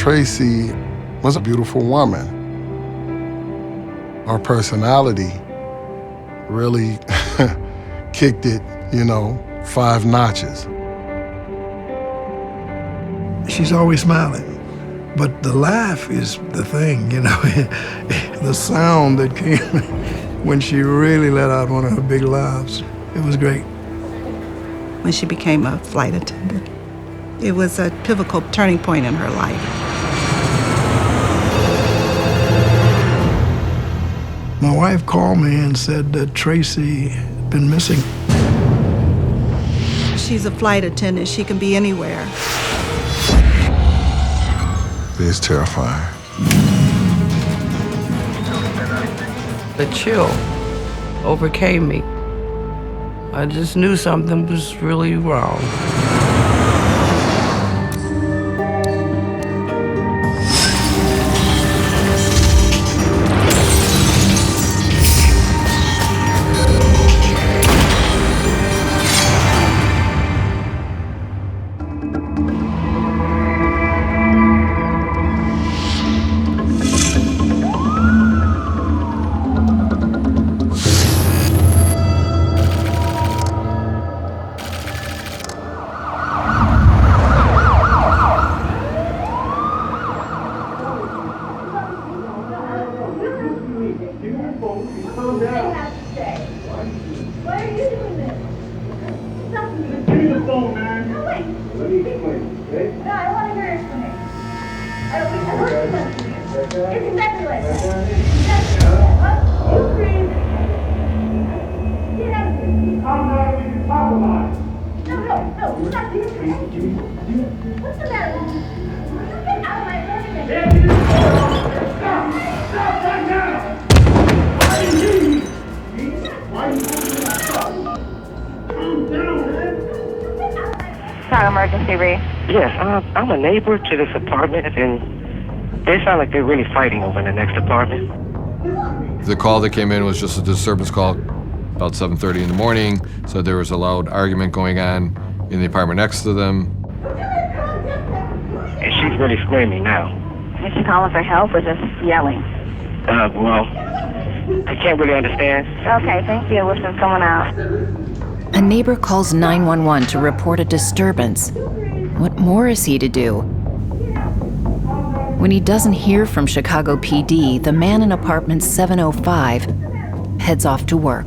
Traci was a beautiful woman. Her personality really kicked it, 5 notches. She's always smiling, but the laugh is the thing, the sound that came when she really let out one of her big laughs. It was great. When she became a flight attendant, it was a pivotal turning point in her life. My wife called me and said that Traci had been missing. She's a flight attendant. She can be anywhere. It's terrifying. The chill overcame me. I just knew something was really wrong. Emergency, Ree. Yes, I'm a neighbor to this apartment, and they sound like they're really fighting over in the next apartment. The call that came in was just a disturbance call about 7:30 in the morning, so there was a loud argument going on in the apartment next to them. And she's really screaming now. Is she calling for help or just yelling? Well, I can't really understand. Okay, thank you. We'll send someone out. A neighbor calls 911 to report a disturbance. What more is he to do? When he doesn't hear from Chicago PD, the man in apartment 705 heads off to work.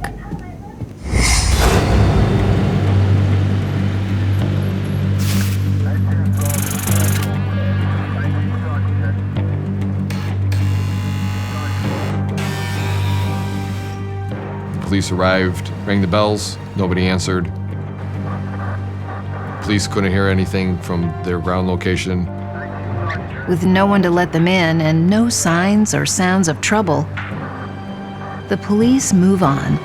Police arrived, rang the bells, nobody answered. Police couldn't hear anything from their ground location. With no one to let them in and no signs or sounds of trouble, the police move on.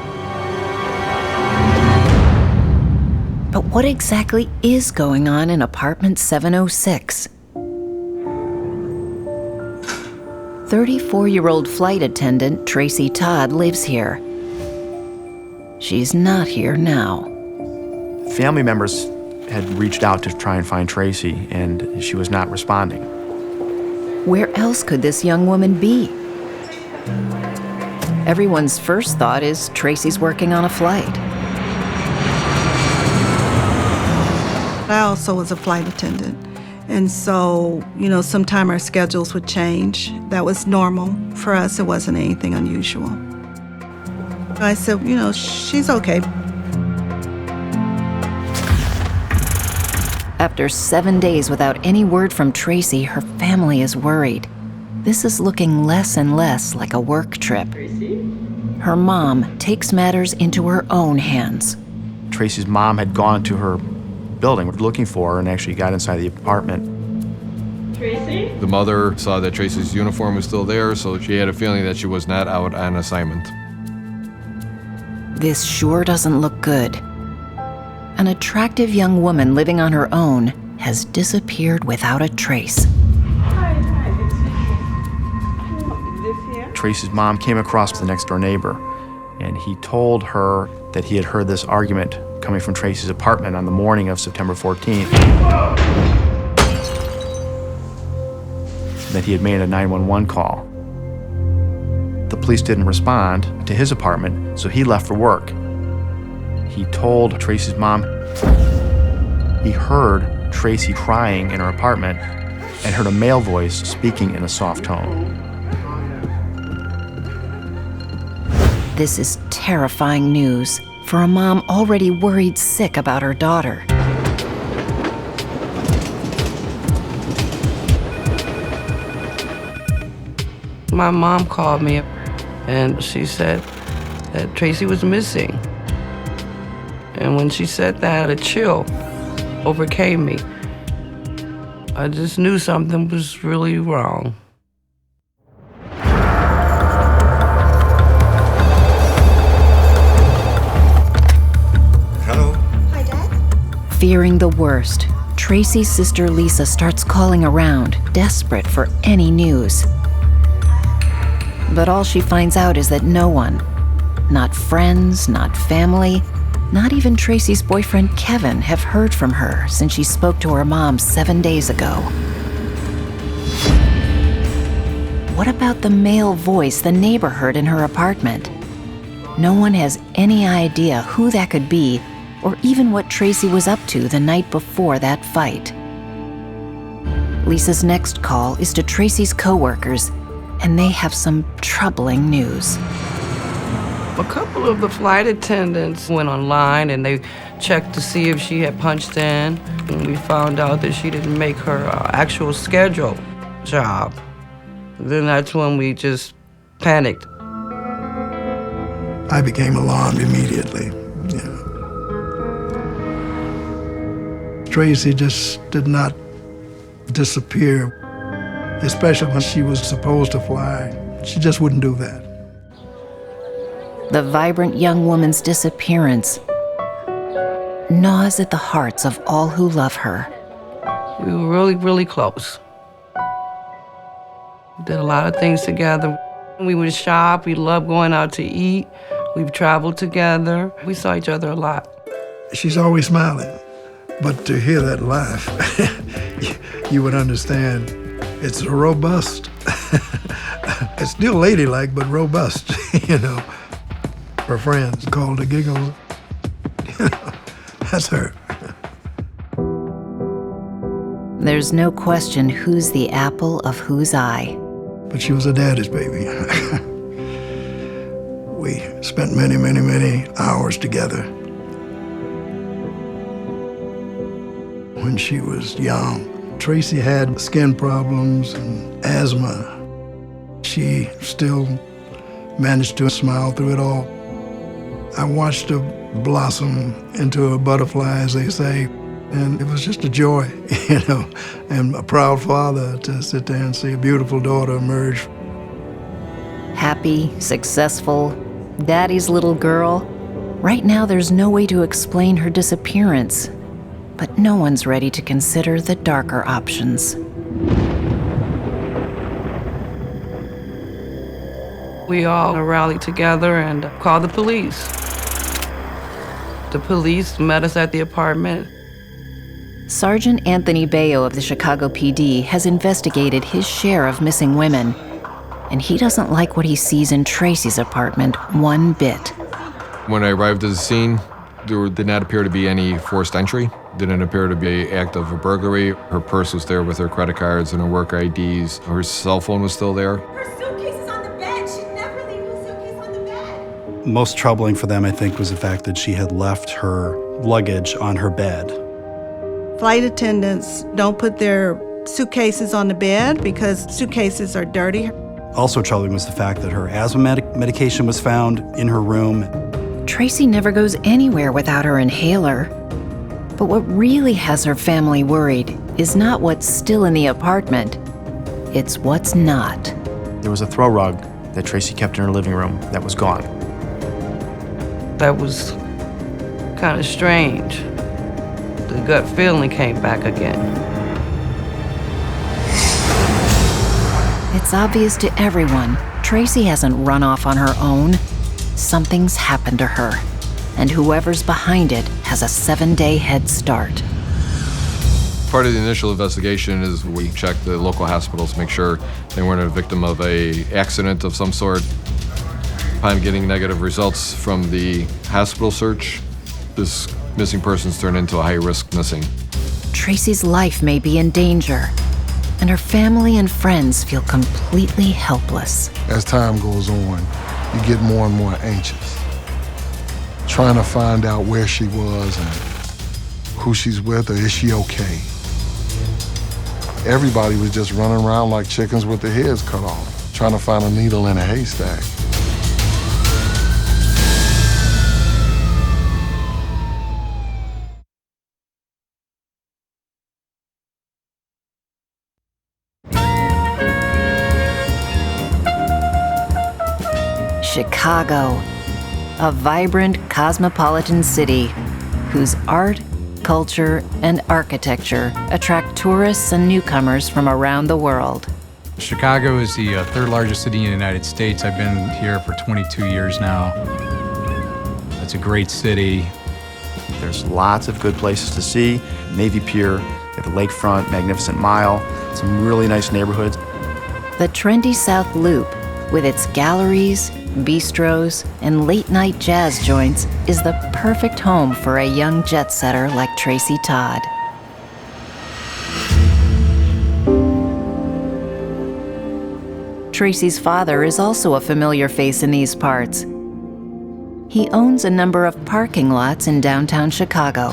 But what exactly is going on in apartment 706? 34-year-old flight attendant Traci Todd lives here. She's not here now. Family members had reached out to try and find Traci, and she was not responding. Where else could this young woman be? Everyone's first thought is Traci's working on a flight. I also was a flight attendant. And so, sometime our schedules would change. That was normal. For us, it wasn't anything unusual. I said, she's okay. After 7 days without any word from Traci, her family is worried. This is looking less and less like a work trip. Her mom takes matters into her own hands. Traci's mom had gone to her building looking for her and actually got inside the apartment. Traci? The mother saw that Traci's uniform was still there, so she had a feeling that she was not out on assignment. This sure doesn't look good. An attractive young woman living on her own has disappeared without a trace. Traci's mom came across the next door neighbor, and he told her that he had heard this argument coming from Traci's apartment on the morning of September 14th. that he had made a 911 call. The police didn't respond to his apartment, so he left for work. He told Traci's mom he heard Traci crying in her apartment and heard a male voice speaking in a soft tone. This is terrifying news for a mom already worried sick about her daughter. My mom called me and she said that Traci was missing. And when she said that, a chill overcame me. I just knew something was really wrong. Hello. Hi, Dad. Fearing the worst, Traci's sister Lisa starts calling around, desperate for any news. But all she finds out is that no one, not friends, not family, not even Traci's boyfriend Kevin, have heard from her since she spoke to her mom 7 days ago. What about the male voice the neighbor heard in her apartment? No one has any idea who that could be or even what Traci was up to the night before that fight. Lisa's next call is to Traci's coworkers, and they have some troubling news. A couple of the flight attendants went online and they checked to see if she had punched in. And we found out that she didn't make her actual scheduled job. Then that's when we just panicked. I became alarmed immediately. Traci just did not disappear, especially when she was supposed to fly. She just wouldn't do that. The vibrant young woman's disappearance gnaws at the hearts of all who love her. We were really, really close. We did a lot of things together. We would shop, we loved going out to eat. We've traveled together. We saw each other a lot. She's always smiling, but to hear that laugh, you would understand it's robust. It's still ladylike, but robust, Her friends called her giggles. That's her. There's no question who's the apple of whose eye. But she was a daddy's baby. We spent many, many, many hours together. When she was young, Traci had skin problems and asthma. She still managed to smile through it all. I watched her blossom into a butterfly, as they say, and it was just a joy, and a proud father to sit there and see a beautiful daughter emerge. Happy, successful, daddy's little girl. Right now, there's no way to explain her disappearance, but no one's ready to consider the darker options. We all rallied together and called the police. The police met us at the apartment. Sergeant Anthony Bayo of the Chicago PD has investigated his share of missing women, and he doesn't like what he sees in Traci's apartment one bit. When I arrived at the scene, there did not appear to be any forced entry. Didn't appear to be an act of a burglary. Her purse was there with her credit cards and her work IDs. Her cell phone was still there. Her suitcase is on the bed. She'd never leave her suitcase on the bed. Most troubling for them, I think, was the fact that she had left her luggage on her bed. Flight attendants don't put their suitcases on the bed because suitcases are dirty. Also troubling was the fact that her asthma medication was found in her room. Traci never goes anywhere without her inhaler. But what really has her family worried is not what's still in the apartment, it's what's not. There was a throw rug that Traci kept in her living room that was gone. That was kind of strange. The gut feeling came back again. It's obvious to everyone, Traci hasn't run off on her own. Something's happened to her, and whoever's behind it has a 7-day head start. Part of the initial investigation is we check the local hospitals, make sure they weren't a victim of an accident of some sort. Upon getting negative results from the hospital search, this missing person's turned into a high-risk missing. Traci's life may be in danger, and her family and friends feel completely helpless. As time goes on, you get more and more anxious, trying to find out where she was and who she's with, or is she okay? Everybody was just running around like chickens with their heads cut off, trying to find a needle in a haystack. Chicago, a vibrant cosmopolitan city whose art, culture, and architecture attract tourists and newcomers from around the world. Chicago is the third largest city in the United States. I've been here for 22 years now. It's a great city. There's lots of good places to see. Navy Pier, the lakefront, Magnificent Mile, some really nice neighborhoods. The trendy South Loop, with its galleries, bistros, and late-night jazz joints, is the perfect home for a young jet-setter like Traci Todd. Traci's father is also a familiar face in these parts. He owns a number of parking lots in downtown Chicago.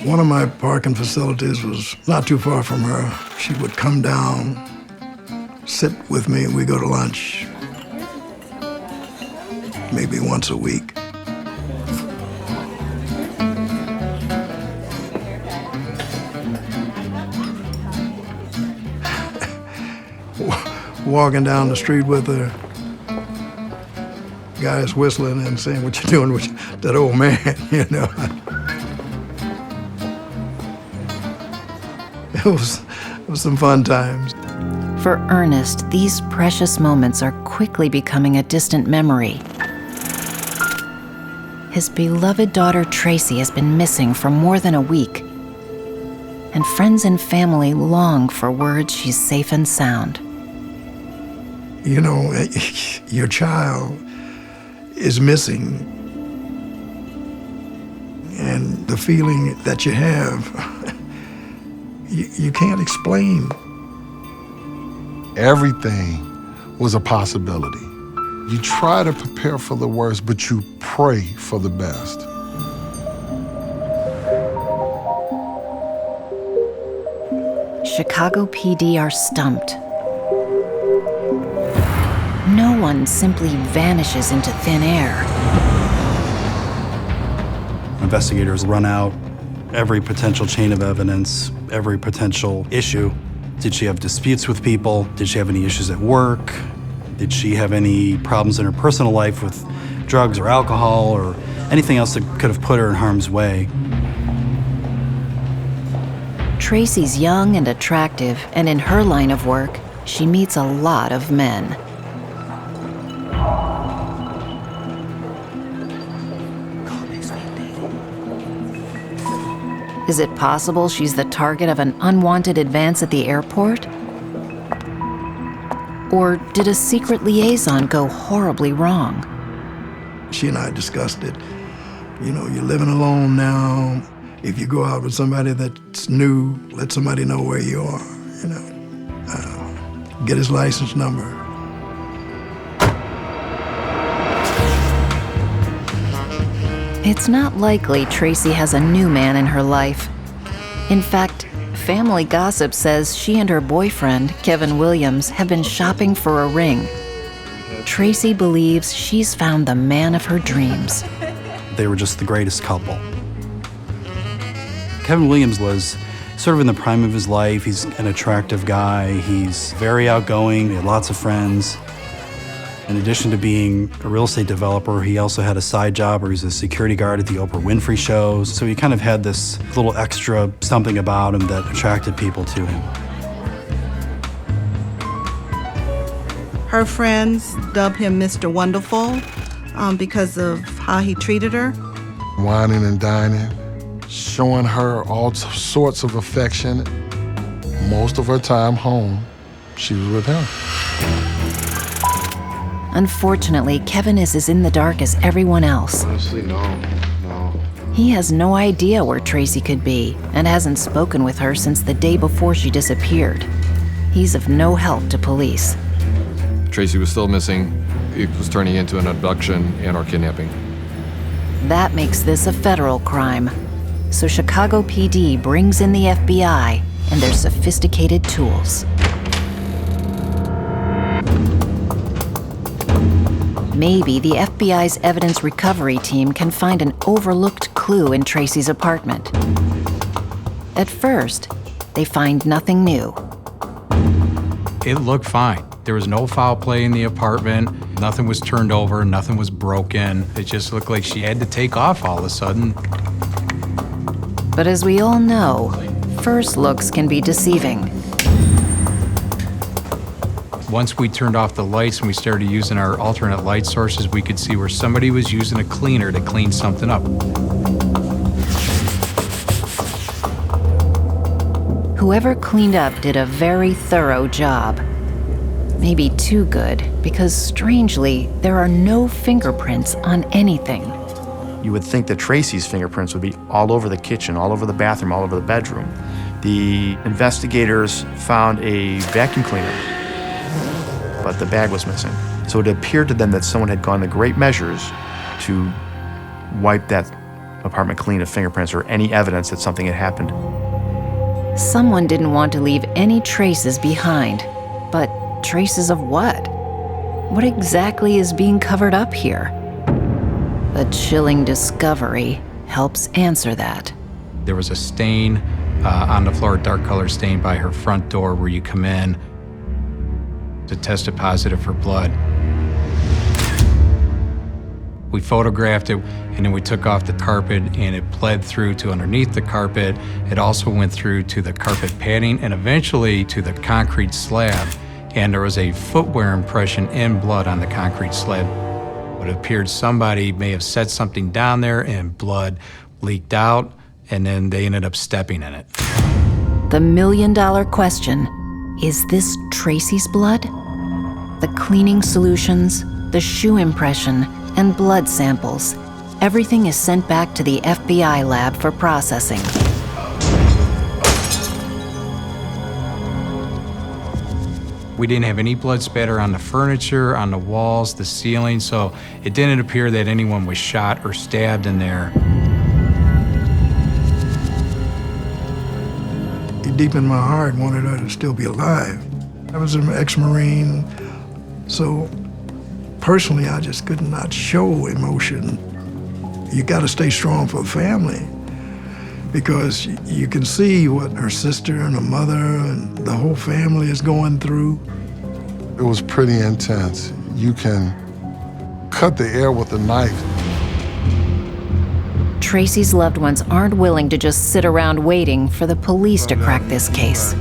One of my parking facilities was not too far from her. She would come down, sit with me, and we go to lunch maybe once a week. Walking down the street with her, guys whistling and saying, "What you doing with that old man?" You know. It was some fun times. For Ernest, these precious moments are quickly becoming a distant memory. His beloved daughter Traci has been missing for more than a week, and friends and family long for word she's safe and sound. You know, your child is missing, and the feeling that you have, you can't explain. Everything was a possibility. You try to prepare for the worst, but you pray for the best. Chicago PD are stumped. No one simply vanishes into thin air. Investigators run out every potential chain of evidence, every potential issue. Did she have disputes with people? Did she have any issues at work? Did she have any problems in her personal life with drugs or alcohol or anything else that could have put her in harm's way? Traci's young and attractive, and in her line of work, she meets a lot of men. Is it possible she's the target of an unwanted advance at the airport? Or did a secret liaison go horribly wrong? She and I discussed it. You know, you're living alone now. If you go out with somebody that's new, let somebody know where you are, you know. Get his license number. It's not likely Traci has a new man in her life. In fact, family gossip says she and her boyfriend, Kevin Williams, have been shopping for a ring. Traci believes she's found the man of her dreams. They were just the greatest couple. Kevin Williams was sort of in the prime of his life. He's an attractive guy. He's very outgoing. He had lots of friends. In addition to being a real estate developer, he also had a side job where he was a security guard at the Oprah Winfrey shows. So he kind of had this little extra something about him that attracted people to him. Her friends dubbed him Mr. Wonderful because of how he treated her. Whining and dining, showing her all sorts of affection. Most of her time home, she was with him. Unfortunately, Kevin is as in the dark as everyone else. Honestly, no. He has no idea where Traci could be and hasn't spoken with her since the day before she disappeared. He's of no help to police. Traci was still missing. It was turning into an abduction and or kidnapping. That makes this a federal crime. So Chicago PD brings in the FBI and their sophisticated tools. Maybe the FBI's evidence recovery team can find an overlooked clue in Traci's apartment. At first, they find nothing new. It looked fine. There was no foul play in the apartment. Nothing was turned over, nothing was broken. It just looked like she had to take off all of a sudden. But as we all know, first looks can be deceiving. Once we turned off the lights and we started using our alternate light sources, we could see where somebody was using a cleaner to clean something up. Whoever cleaned up did a very thorough job. Maybe too good, because strangely, there are no fingerprints on anything. You would think that Traci's fingerprints would be all over the kitchen, all over the bathroom, all over the bedroom. The investigators found a vacuum cleaner, but the bag was missing. So it appeared to them that someone had gone to great measures to wipe that apartment clean of fingerprints or any evidence that something had happened. Someone didn't want to leave any traces behind. But traces of what? What exactly is being covered up here? A chilling discovery helps answer that. There was a stain on the floor, a dark color stain by her front door where you come in. It tested positive for blood. We photographed it, and then we took off the carpet, and it bled through to underneath the carpet. It also went through to the carpet padding and eventually to the concrete slab. And there was a footwear impression in blood on the concrete slab. It appeared somebody may have set something down there and blood leaked out, and then they ended up stepping in it. The million-dollar question, is this Traci's blood? The cleaning solutions, the shoe impression, and blood samples. Everything is sent back to the FBI lab for processing. We didn't have any blood spatter on the furniture, on the walls, the ceiling, so it didn't appear that anyone was shot or stabbed in there. Deep in my heart, wanted her to still be alive. I was an ex-Marine, so personally, I just could not show emotion. You got to stay strong for the family because you can see what her sister and her mother and the whole family is going through. It was pretty intense. You can cut the air with a knife. Traci's loved ones aren't willing to just sit around waiting for the police to crack this case.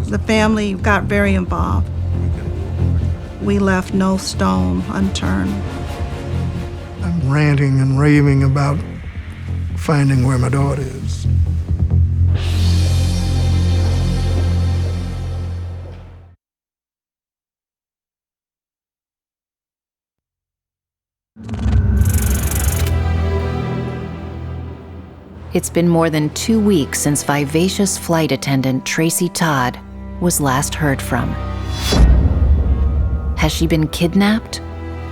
The family got very involved. We left no stone unturned. I'm ranting and raving about finding where my daughter is. It's been more than 2 weeks since vivacious flight attendant Traci Todd was last heard from. Has she been kidnapped?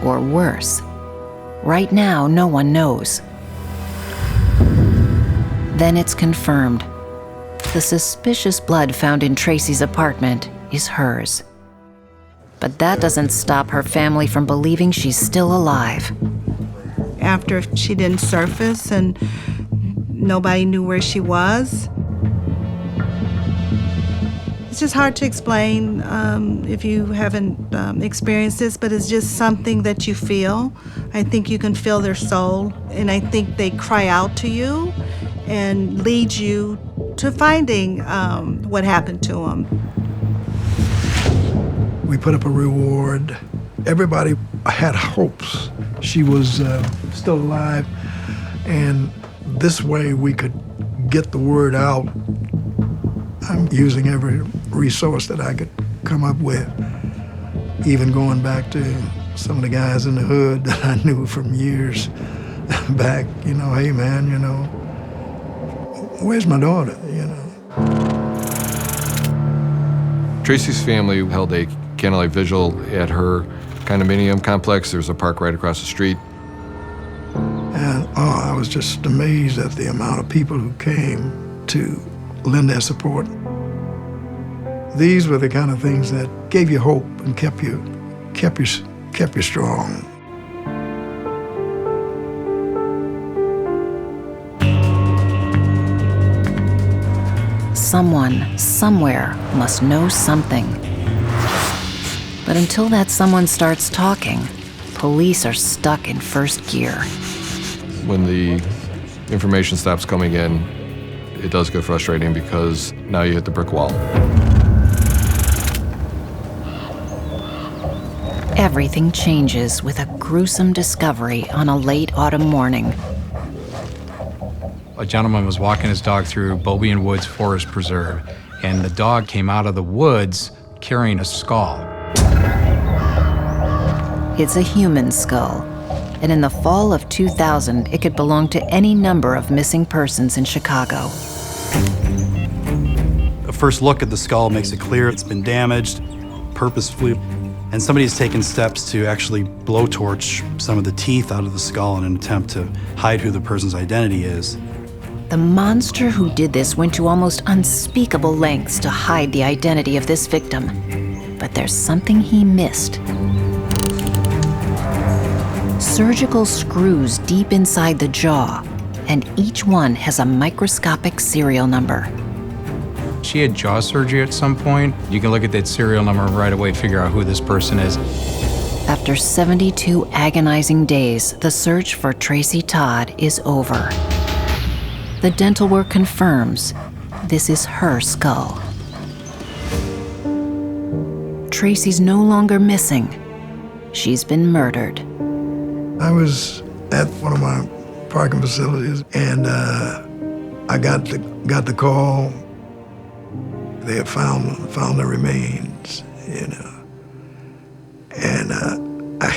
Or worse? Right now, no one knows. Then it's confirmed. The suspicious blood found in Traci's apartment is hers. But that doesn't stop her family from believing she's still alive. After she didn't surface and nobody knew where she was, it's just hard to explain if you haven't experienced this, but it's just something that you feel. I think you can feel their soul, and I think they cry out to you and lead you to finding what happened to them. We put up a reward. Everybody had hopes she was still alive. And this way we could get the word out. I'm using every resource that I could come up with, even going back to some of the guys in the hood that I knew from years back, you know, hey man, you know, where's my daughter, you know? Traci's family held a candlelight vigil at her condominium complex. There's a park right across the street. And I was just amazed at the amount of people who came to lend their support. These were the kind of things that gave you hope and kept you strong. Someone, somewhere, must know something. But until that someone starts talking, police are stuck in first gear. When the information stops coming in, it does get frustrating because now you hit the brick wall. Everything changes with a gruesome discovery on a late autumn morning. A gentleman was walking his dog through Bobian Woods Forest Preserve, and the dog came out of the woods carrying a skull. It's a human skull, and in the fall of 2000, it could belong to any number of missing persons in Chicago. A first look at the skull makes it clear it's been damaged purposefully, and somebody's taken steps to actually blowtorch some of the teeth out of the skull in an attempt to hide who the person's identity is. The monster who did this went to almost unspeakable lengths to hide the identity of this victim. But there's something he missed. Surgical screws deep inside the jaw, and each one has a microscopic serial number. She had jaw surgery at some point. You can look at that serial number right away, figure out who this person is. After 72 agonizing days, the search for Traci Todd is over. The dental work confirms this is her skull. Traci's no longer missing. She's been murdered. I was at one of my parking facilities, and I got the call. They had found the remains, you know, and I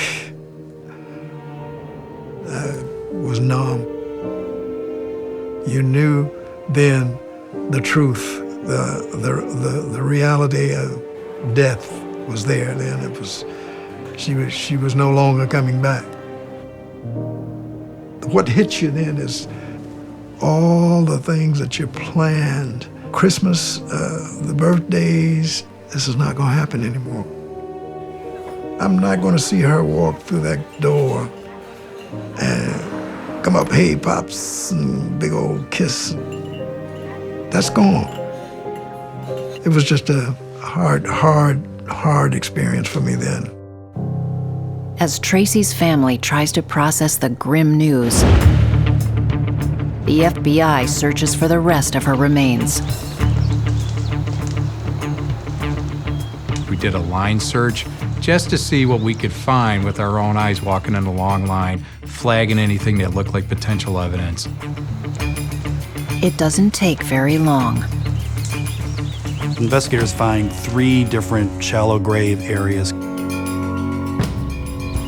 was numb. You knew then the truth, the reality of death was there. Then it was she was no longer coming back. What hits you then is all the things that you planned. Christmas, the birthdays, this is not gonna happen anymore. I'm not gonna see her walk through that door and come up, hey, Pops, and big old kiss. That's gone. It was just a hard experience for me then. As Traci's family tries to process the grim news, the FBI searches for the rest of her remains. We did a line search just to see what we could find with our own eyes walking in a long line, flagging anything that looked like potential evidence. It doesn't take very long. Investigators find 3 different shallow grave areas.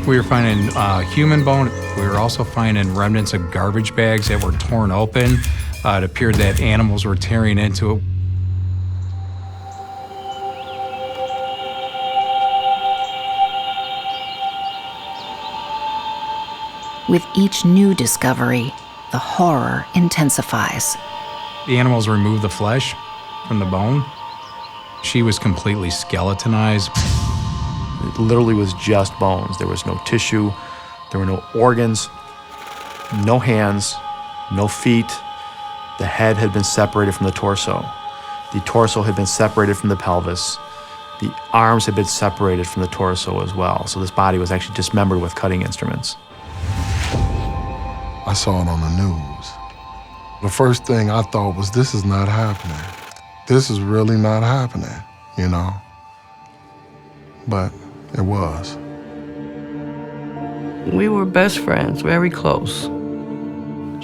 We were finding human bone. We were also finding remnants of garbage bags that were torn open. It appeared that animals were tearing into it. With each new discovery, the horror intensifies. The animals removed the flesh from the bone. She was completely skeletonized. It literally was just bones. There was no tissue, there were no organs, no hands, no feet. The head had been separated from the torso. The torso had been separated from the pelvis. The arms had been separated from the torso as well. So this body was actually dismembered with cutting instruments. I saw it on the news. The first thing I thought was, this is not happening. This is really not happening, you know? But it was. We were best friends, very close.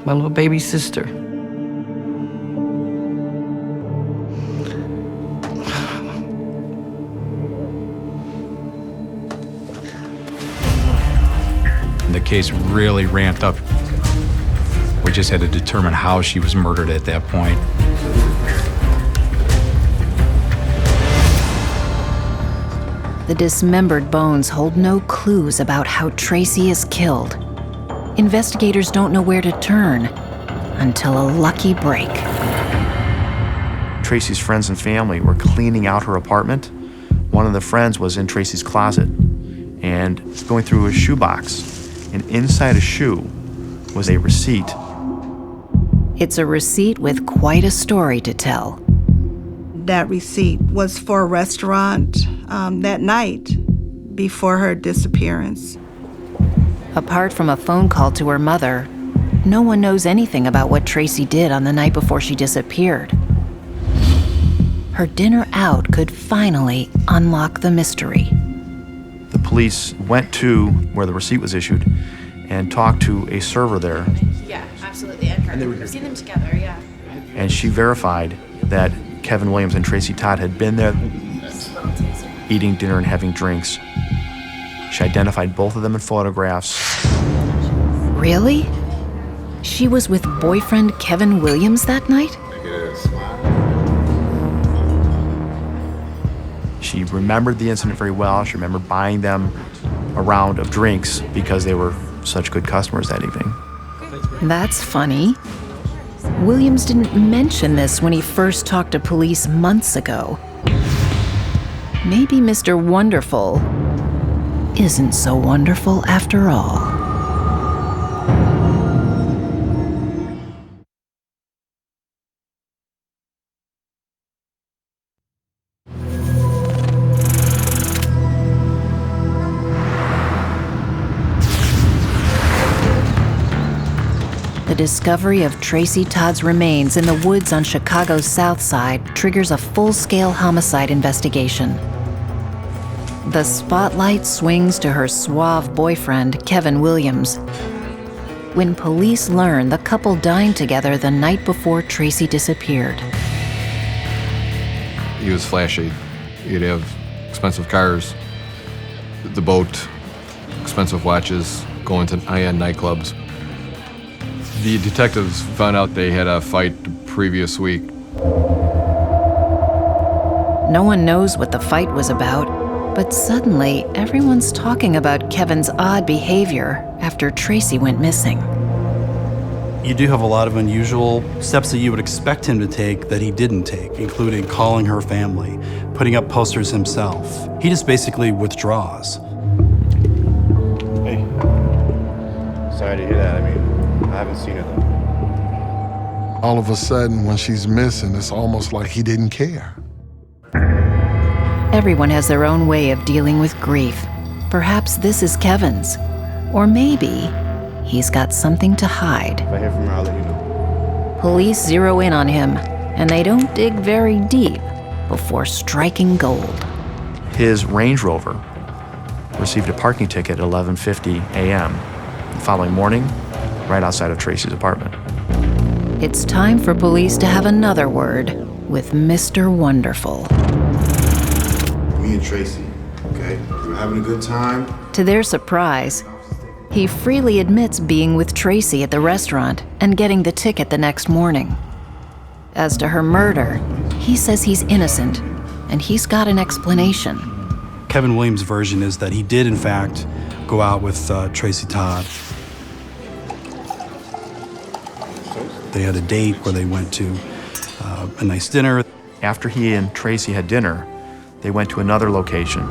My little baby sister. The case really ramped up. We just had to determine how she was murdered at that point. The dismembered bones hold no clues about how Traci is killed. Investigators don't know where to turn until a lucky break. Traci's friends and family were cleaning out her apartment. One of the friends was in Traci's closet and going through a shoebox. And inside a shoe was a receipt. It's a receipt with quite a story to tell. That receipt was for a restaurant that night before her disappearance. Apart from a phone call to her mother, no one knows anything about what Traci did on the night before she disappeared. Her dinner out could finally unlock the mystery. The police went to where the receipt was issued and talked to a server there. Yeah, absolutely. I've seen them together, yeah. And she verified that Kevin Williams and Traci Todd had been there eating dinner and having drinks. She identified both of them in photographs. Really? She was with boyfriend Kevin Williams that night? She remembered the incident very well. She remembered buying them a round of drinks because they were such good customers that evening. That's funny. Williams didn't mention this when he first talked to police months ago. Maybe Mr. Wonderful isn't so wonderful after all. The discovery of Traci Todd's remains in the woods on Chicago's South Side triggers a full-scale homicide investigation. The spotlight swings to her suave boyfriend, Kevin Williams. When police learn the couple dined together the night before Traci disappeared. He was flashy. He'd have expensive cars, the boat, expensive watches, going to high-end nightclubs. The detectives found out they had a fight the previous week. No one knows what the fight was about, but suddenly everyone's talking about Kevin's odd behavior after Traci went missing. You do have a lot of unusual steps that you would expect him to take that he didn't take, including calling her family, putting up posters himself. He just basically withdraws. Hey, sorry to hear that. I mean, I haven't seen her though. All of a sudden, when she's missing, it's almost like he didn't care. Everyone has their own way of dealing with grief. Perhaps this is Kevin's. Or maybe he's got something to hide. If I hear from her, I'll let you know. Police zero in on him, and they don't dig very deep before striking gold. His Range Rover received a parking ticket at 11:50 a.m. the following morning, right outside of Traci's apartment. It's time for police to have another word with Mr. Wonderful. Me and Traci, okay? We're having a good time. To their surprise, he freely admits being with Traci at the restaurant and getting the ticket the next morning. As to her murder, he says he's innocent, and he's got an explanation. Kevin Williams' version is that he did, in fact, go out with Traci Todd. They had a date where they went to a nice dinner. After he and Traci had dinner, they went to another location